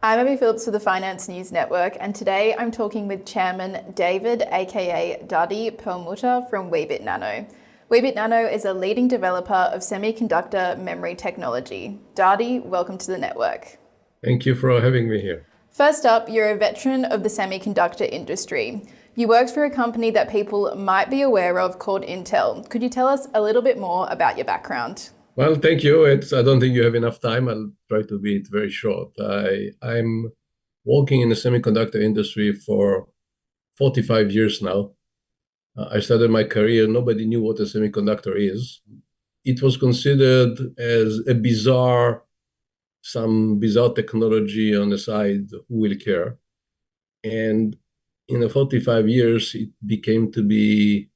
I'm Abby Phillips for the Finance News Network, and today I'm talking with Chairman David, aka Dadi Perlmutter from Weebit Nano. Weebit Nano is a leading developer of semiconductor memory technology. Dadi, welcome to the network. Thank you for having me here. First up, you're a veteran of the semiconductor industry. You worked for a company that people might be aware of called Intel. Could you tell us a little bit more about your background? Well, thank you. I don't think you have enough time. I'll try to be it very short. I'm working in the semiconductor industry for 45 years now. I started my career, nobody knew what a semiconductor is. It was considered as some bizarre technology on the side, who will care? And in the 45 years, it became to be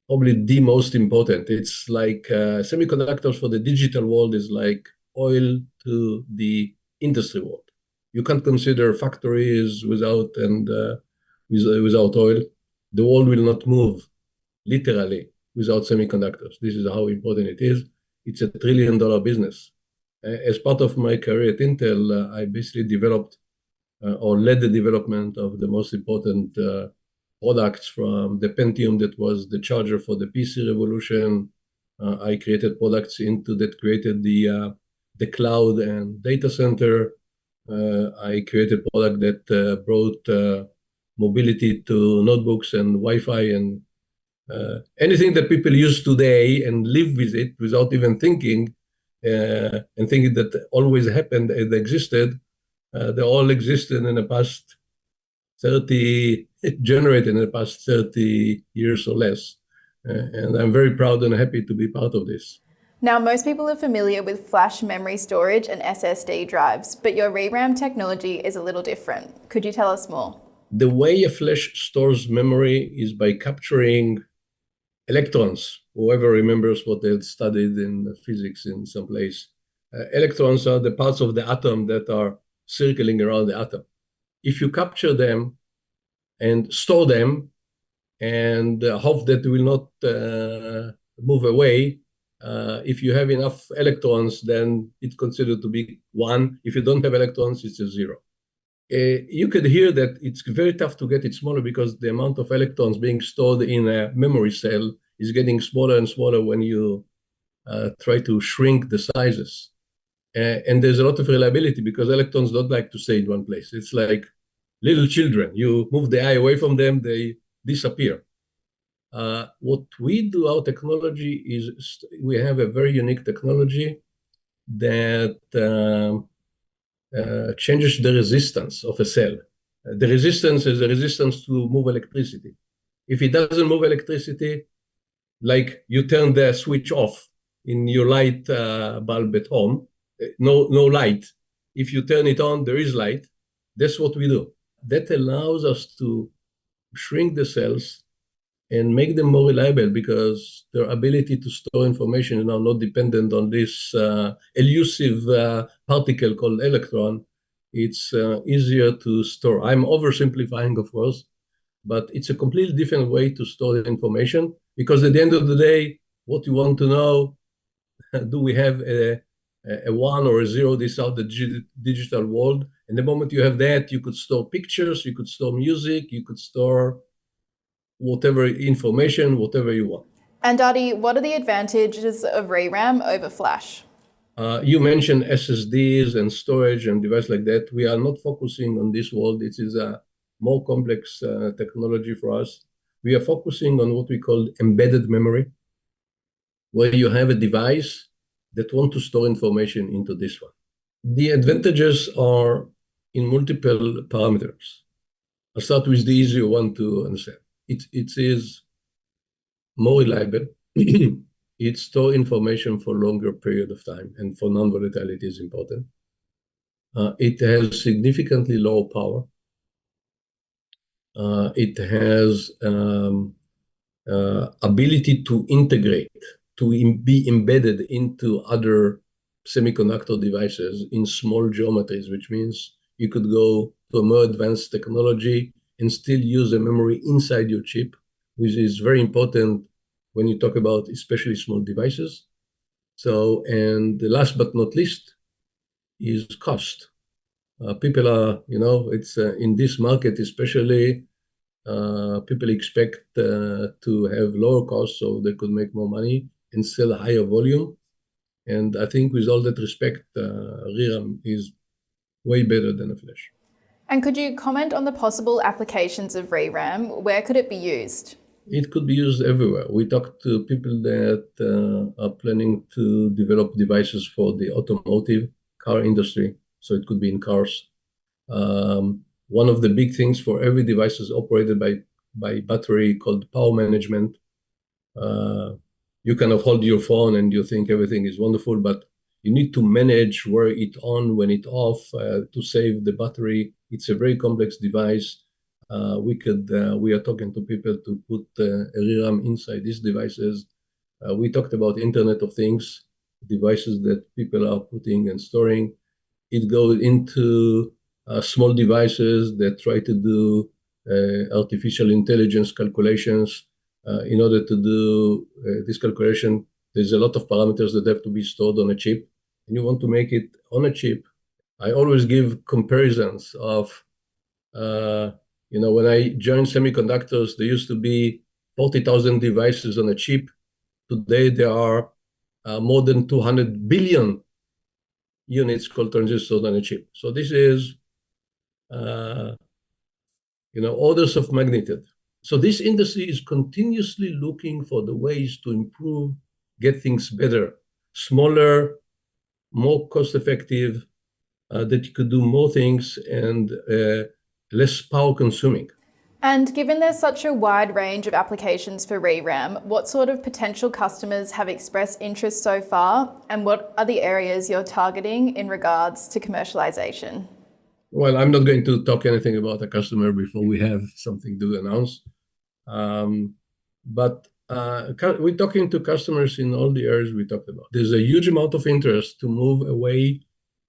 probably the most important. It's like semiconductors for the digital world is like oil to the industry world. You can't consider factories without oil. The world will not move literally without semiconductors. This is how important it is. It's a $1 trillion business. As part of my career at Intel, I basically developed or led the development of the most important products, from the Pentium that was the charger for the PC revolution. I created products that created the cloud and data center. I created a product that brought mobility to notebooks and Wi-Fi and anything that people use today and live with it without even thinking and thinking that always happened and existed. They all existed in the past 30, generated in the past 30 years or less. And I'm very proud and happy to be part of this. Now, most people are familiar with flash memory storage and SSD drives, but your ReRAM technology is a little different. Could you tell us more? The way a flash stores memory is by capturing electrons. Whoever remembers what they had studied in physics in some place. Electrons are the parts of the atom that are circling around the atom. If you capture them and store them and hope that they will not move away, if you have enough electrons, then it's considered to be 1. If you don't have electrons, it's a 0. You could hear that it's very tough to get it smaller because the amount of electrons being stored in a memory cell is getting smaller and smaller when you try to shrink the sizes. And there's a lot of reliability because electrons don't like to stay in one place. It's like little children. You move the eye away from them, they disappear. What we do, our technology is we have a very unique technology that changes the resistance of a cell. The resistance is the resistance to move electricity. If it doesn't move electricity, like you turn the switch off in your light bulb at home, no light. If you turn it on, there is light. That's what we do. That allows us to shrink the cells and make them more reliable because their ability to store information is now not dependent on this elusive particle called electron. It's easier to store. I'm oversimplifying, of course, but it's a completely different way to store the information because at the end of the day, what you want to know, do we have a 1 or a 0? This are the digital world. And the moment you have that, you could store pictures, you could store music, you could store whatever information, whatever you want. And Dadi, what are the advantages of ReRAM over flash? You mentioned SSDs and storage and devices like that. We are not focusing on this world. It is a more complex technology for us. We are focusing on what we call embedded memory, where you have a device that wants to store information into this one. The advantages are in multiple parameters. I'll start with the easier one to understand. It is more reliable. It stores information for a longer period of time, and for non-volatility is important. It has significantly lower power. It has ability to integrate, to be embedded into other semiconductor devices in small geometries, which means you could go to a more advanced technology and still use a memory inside your chip, which is very important when you talk about especially small devices. So, and the last but not least is cost. People are, it's in this market especially, people expect to have lower costs so they could make more money and sell a higher volume. And I think with all that respect, ReRAM is way better than a flash. And could you comment on the possible applications of ReRAM? Where could it be used? It could be used everywhere. We talked to people that are planning to develop devices for the automotive car industry. So it could be in cars. One of the big things for every device is operated by battery called power management. You kind of hold your phone and you think everything is wonderful, but you need to manage where it on, when it off, to save the battery. It's a very complex device. We are talking to people to put a ReRAM inside these devices. We talked about Internet of Things, devices that people are putting and storing. It goes into small devices that try to do artificial intelligence calculations. In order to do this calculation, there's a lot of parameters that have to be stored on a chip, and you want to make it on a chip. I always give comparisons of, when I joined semiconductors, there used to be 40,000 devices on a chip. Today, there are more than 200 billion units called transistors on a chip. So this is, orders of magnitude. So this industry is continuously looking for the ways to improve, get things better, smaller, more cost-effective, that you could do more things and less power consuming. And given there's such a wide range of applications for ReRAM, what sort of potential customers have expressed interest so far, and what are the areas you're targeting in regards to commercialization? Well, I'm not going to talk anything about a customer before we have something to announce. But we're talking to customers in all the areas we talked about. There's a huge amount of interest to move away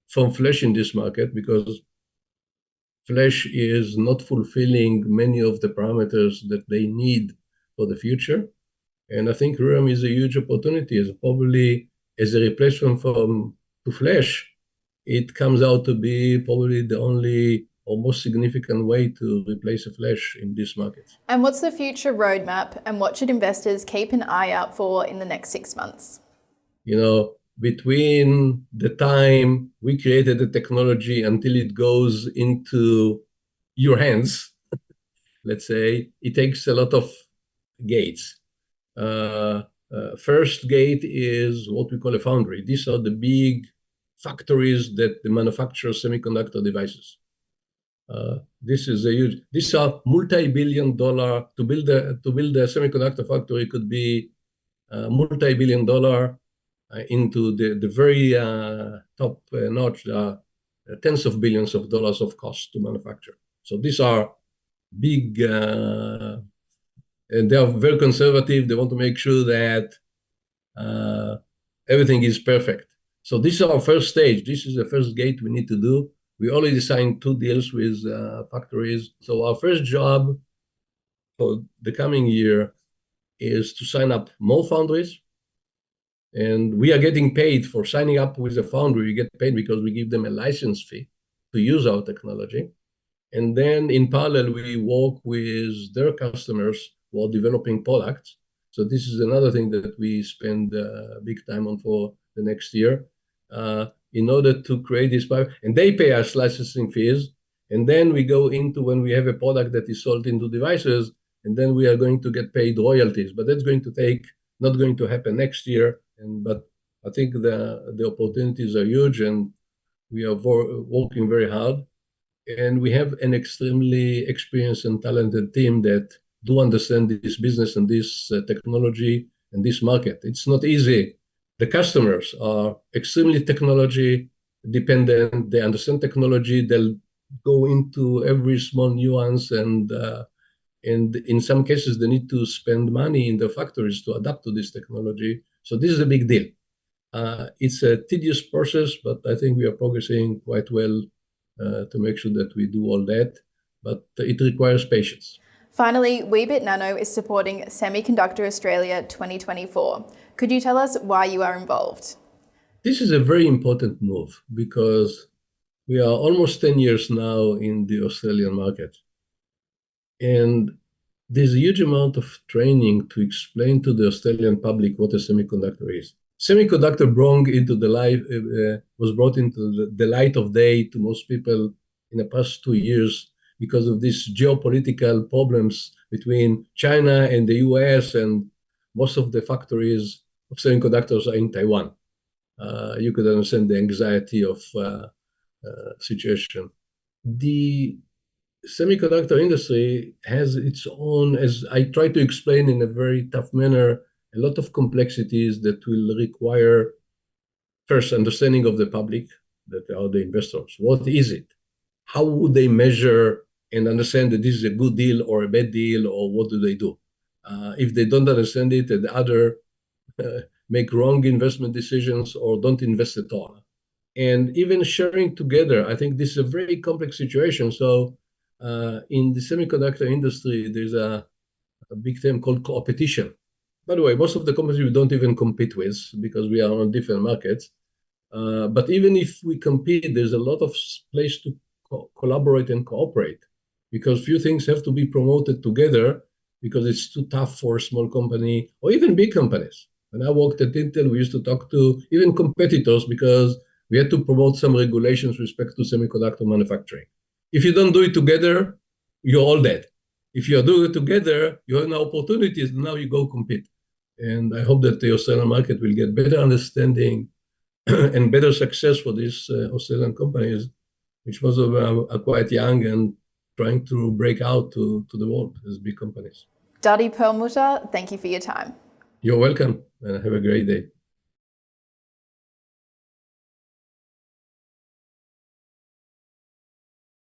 from flash in this market because flash is not fulfilling many of the parameters that they need for the future. And I think ReRAM is a huge opportunity. As probably as a replacement to flash, it comes out to be probably the only or most significant way to replace a flash in this market. And what's the future roadmap, and what should investors keep an eye out for in the next 6 months? Between the time we created the technology until it goes into your hands, let's say, it takes a lot of gates. First gate is what we call a foundry. These are the big factories that manufacture semiconductor devices. These are multi-billion-dollar, to build a semiconductor factory could be multi-billion-dollar into the very top notch, tens of billions of dollars of cost to manufacture. So these are big, and they are very conservative. They want to make sure that everything is perfect. So this is our first stage. This is the first gate we need to do. We already signed 2 deals with factories. So our first job for the coming year is to sign up more foundries. And we are getting paid for signing up with a foundry. We get paid because we give them a license fee to use our technology. And then in parallel, we work with their customers who are developing products. So this is another thing that we spend big time on for the next year in order to create this pipe. And they pay us licensing fees. And then we go into when we have a product that is sold into devices, and then we are going to get paid royalties. But that's not going to happen next year. But I think the opportunities are huge, and we are working very hard. And we have an extremely experienced and talented team that do understand this business and this technology and this market. It's not easy. The customers are extremely technology dependent. They understand technology. They'll go into every small nuance, and in some cases, they need to spend money in the factories to adapt to this technology. So this is a big deal. It's a tedious process, but I think we are progressing quite well to make sure that we do all that. But it requires patience. Finally, Weebit Nano is supporting Semiconductor Australia 2024. Could you tell us why you are involved? This is a very important move because We are almost 10 years now in the Australian market. And there's a huge amount of training to explain to the Australian public what a semiconductor is. Semiconductor was brought into the light of day to most people in the past 2 years because of these geopolitical problems between China and the US, and most of the factories of semiconductors are in Taiwan. You could understand the anxiety of situation. The semiconductor industry has its own, as I try to explain in a very tough manner, a lot of complexities that will require first understanding of the public, that are the investors. What is it? How would they measure and understand that this is a good deal or a bad deal, or what do they do? If they don't understand it, and other make wrong investment decisions or don't invest at all. And even sharing together, I think this is a very complex situation. So in the semiconductor industry, there's a big term called competition. By the way, most of the companies we don't even compete with because we are on different markets. But even if we compete, there's a lot of place to collaborate and cooperate, because few things have to be promoted together because it's too tough for a small company or even big companies. When I worked at Intel, we used to talk to even competitors because we had to promote some regulations with respect to semiconductor manufacturing. If you don't do it together, you're all dead. If you do it together, you have no opportunities, now you go compete. And I hope that the Australian market will get better understanding and better success for these Australian companies, which most of them are quite young and trying to break out to the world as big companies. Dadi Perlmutter, thank you for your time. You're welcome, and have a great day.